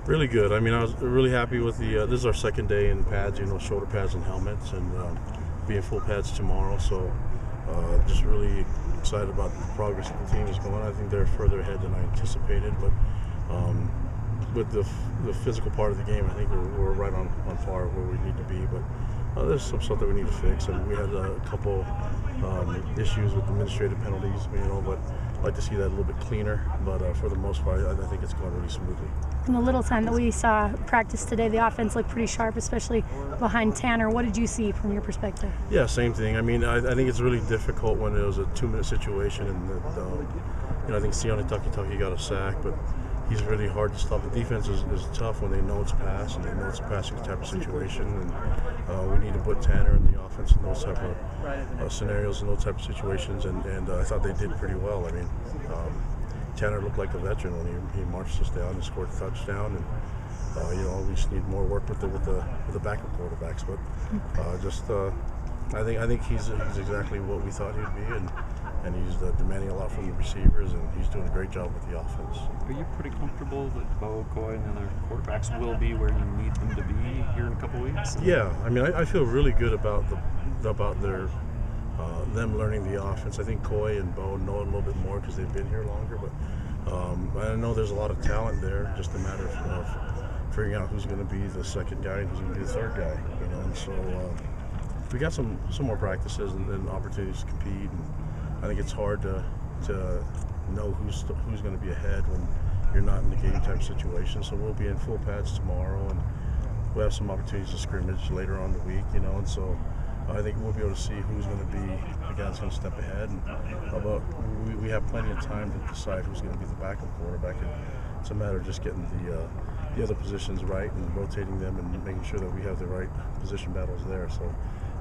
Really good. I mean, I was really happy with the. This is our second day in pads, shoulder pads and helmets, and being full pads tomorrow. So, just really excited about the progress that the team is going. I think they're further ahead than I anticipated, but with the physical part of the game, I think we're right on par where we need to be. But there's some stuff that we need to fix, and we had a couple issues with administrative penalties, but I'd like to see that a little bit cleaner. But for the most part, I think it's going really smoothly. In the little time that we saw practice today, the offense looked pretty sharp, especially behind Tanner. What did you see from your perspective? Yeah, same thing. I mean, I think it's really difficult when it was a 2-minute situation, and I think Sitake got a sack, but he's really hard to stop. The defense is tough when they know it's a pass and they know it's a passing type of situation, and we need to put Tanner in the offense in those type of scenarios and those type of situations, and I thought they did pretty well. I mean, Tanner looked like a veteran when he marched us down and scored a touchdown, and we just need more work with the backup quarterbacks. But I think he's exactly what we thought he'd be, and he's demanding a lot from the receivers, and he's doing a great job with the offense. Are you pretty comfortable that Bo, Coy, and the other quarterbacks will be where you need them to be here in a couple weeks? Yeah, I mean, I feel really good about their them learning the offense. I think Coy and Bo know a little bit more because they've been here longer, but I know there's a lot of talent there. Just a matter of figuring out who's going to be the second guy and who's going to be the third guy. And so we got some more practices and opportunities to compete. And I think it's hard to know who's going to be ahead when you're not in the game type situation. So we'll be in full pads tomorrow, and we'll have some opportunities to scrimmage later on in the week. And so I think we'll be able to see who's going to be the guy that's going to step ahead. And we have plenty of time to decide who's going to be the backup quarterback. And it's a matter of just getting the other positions right and rotating them and making sure that we have the right position battles there. So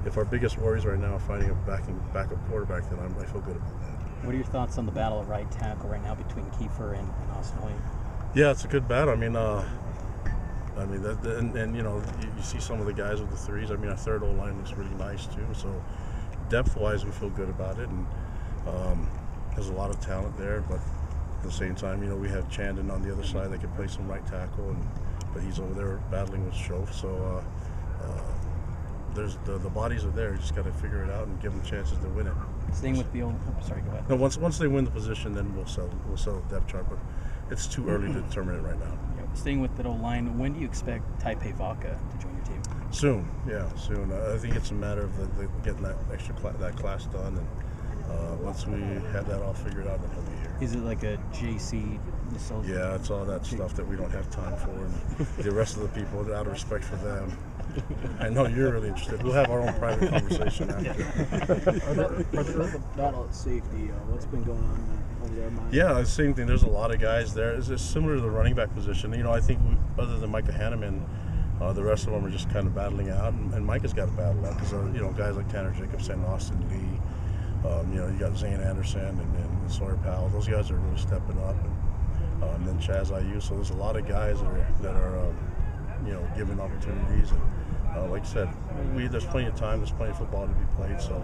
if our biggest worries right now are finding a backup quarterback, then I feel good about that. What are your thoughts on the battle at right tackle right now between Kiefer and Austin Williams? Yeah, it's a good battle. I mean, you see some of the guys with the threes. I mean, our third O-line looks really nice too. So depth-wise, we feel good about it, and there's a lot of talent there. But at the same time, we have Chandon on the other side that can play some right tackle, but he's over there battling with Schoaf. So there's the bodies are there. You just got to figure it out and give them chances to win it. Staying with the old. Sorry, go ahead. No, once they win the position, then we'll settle the depth chart. But it's too early to determine it right now. Staying with that old line, when do you expect Taipei Vaca to join your team? Soon, yeah, soon. I think it's a matter of getting that that class done, and once we have that all figured out, then he'll be here. Is it like a JC? Yeah, it's all that stuff that we don't have time for, and the rest of the people, out of respect for them. I know you're really interested. We'll have our own private conversation after. Battle at safety, what's been going on over there? Yeah, the same thing. There's a lot of guys there. It's similar to the running back position. I think other than Micah Hanneman, the rest of them are just kind of battling out, and Micah's got to battle out because guys like Tanner Jacobson, Austin Lee, you got Zane Anderson and Sawyer Powell. Those guys are really stepping up, and then Chaz Ayu. So there's a lot of guys that are given opportunities, and like I said, there's plenty of time. There's plenty of football to be played. So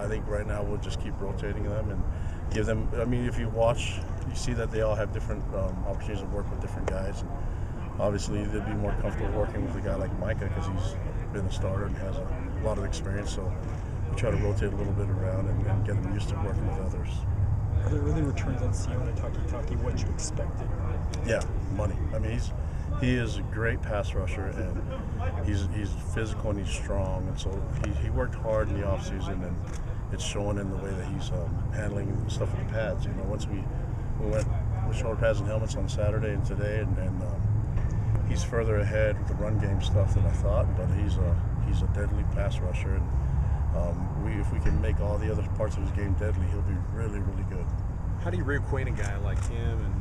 I think right now we'll just keep rotating them and give them. I mean, if you watch, you see that they all have different opportunities to work with different guys. And obviously, they'd be more comfortable working with a guy like Micah because he's been a starter and has a lot of experience. So we try to rotate a little bit around and get them used to working with others. Are there really returns on Sione Takitaki what you expected? Yeah, money. I mean, he is a great pass rusher, and he's physical and he's strong, and so he worked hard in the offseason, and it's showing in the way that he's handling stuff with the pads. Once we went with shoulder pads and helmets on Saturday and today, and he's further ahead with the run game stuff than I thought, but he's a deadly pass rusher, and if we can make all the other parts of his game deadly, he'll be really, really good. How do you reacquaint a guy like him, and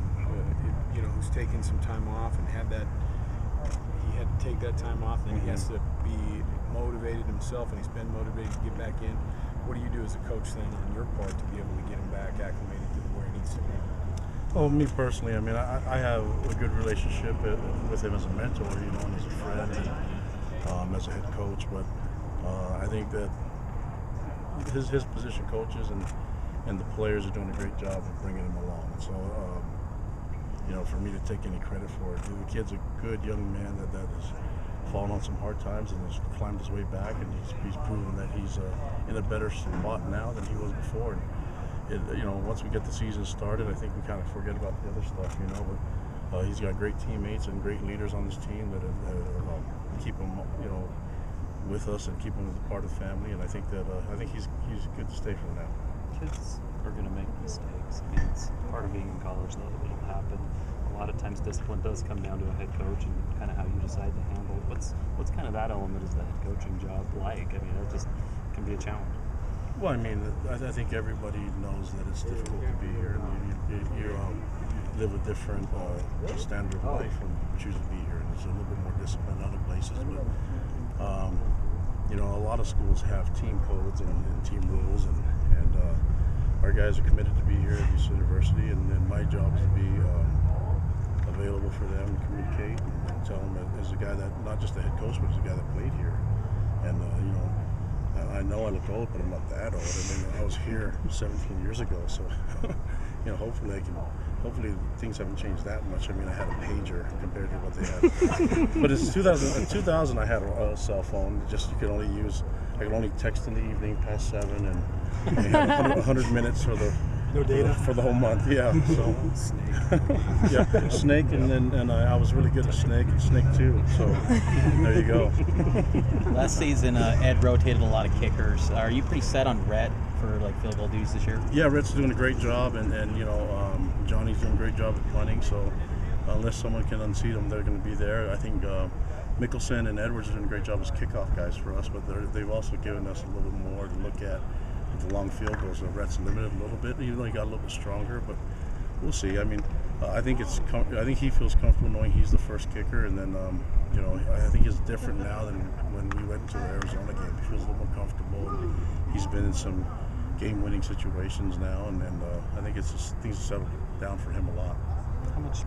who's taking some time off and he had to take that time off, and he has to be motivated himself, and he's been motivated to get back in? What do you do as a coach then on your part to be able to get him back acclimated to where he needs to be? Oh, me personally, I mean, I have a good relationship with him as a mentor, and as a friend, and as a head coach. But I think that his position coaches and the players are doing a great job of bringing him along. So for me to take any credit for it. The kid's a good young man that has fallen on some hard times and has climbed his way back, and he's proven that he's in a better spot now than he was before. And once we get the season started, I think we kind of forget about the other stuff, But he's got great teammates and great leaders on his team that keep him, with us and keep him as a part of the family. And I think he's good to stay for now. Kids are going to make mistakes. I mean, it's part of being in college that it'll happen. A lot of times discipline does come down to a head coach and kind of how you decide to handle it. What's kind of that element is the head coaching job like? I mean, it just can be a challenge. Well, I mean, I think everybody knows that it's difficult to be here. You live a different standard of life when you choose to be here, and it's a little bit more disciplined in other places. But a lot of schools have team codes and team rules, and our guys are committed to be here at this university, and my job is to be available for them and communicate and tell them that as a guy that not just a head coach, but as a guy that played here, and I know I look old, but I'm not that old. I mean, I was here 17 years ago, so hopefully things haven't changed that much. I mean, I had a pager compared to what they had. But it's 2000. In 2000, I had a cell phone. Just I could only text in the evening past 7, and I had 100 minutes for the No data for the whole month. Yeah. So yeah, Snake, and I was really good at Snake and Snake 2. So there you go. Last season, Ed rotated a lot of kickers. Are you pretty set on Rhett for field goal duties this year? Yeah, Rhett's doing a great job, and Johnny's doing a great job at punting. So unless someone can unseat them, they're going to be there. I think Mickelson and Edwards are doing a great job as kickoff guys for us, but they've also given us a little bit more to look at. The long field goals, so Rhett's limited a little bit, even though he got a little bit stronger. But we'll see. I mean, I think he feels comfortable knowing he's the first kicker, and then I think it's different now than when we went into the Arizona game. He feels a little more comfortable. He's been in some game-winning situations now, and I think it's just things have settled down for him a lot. How much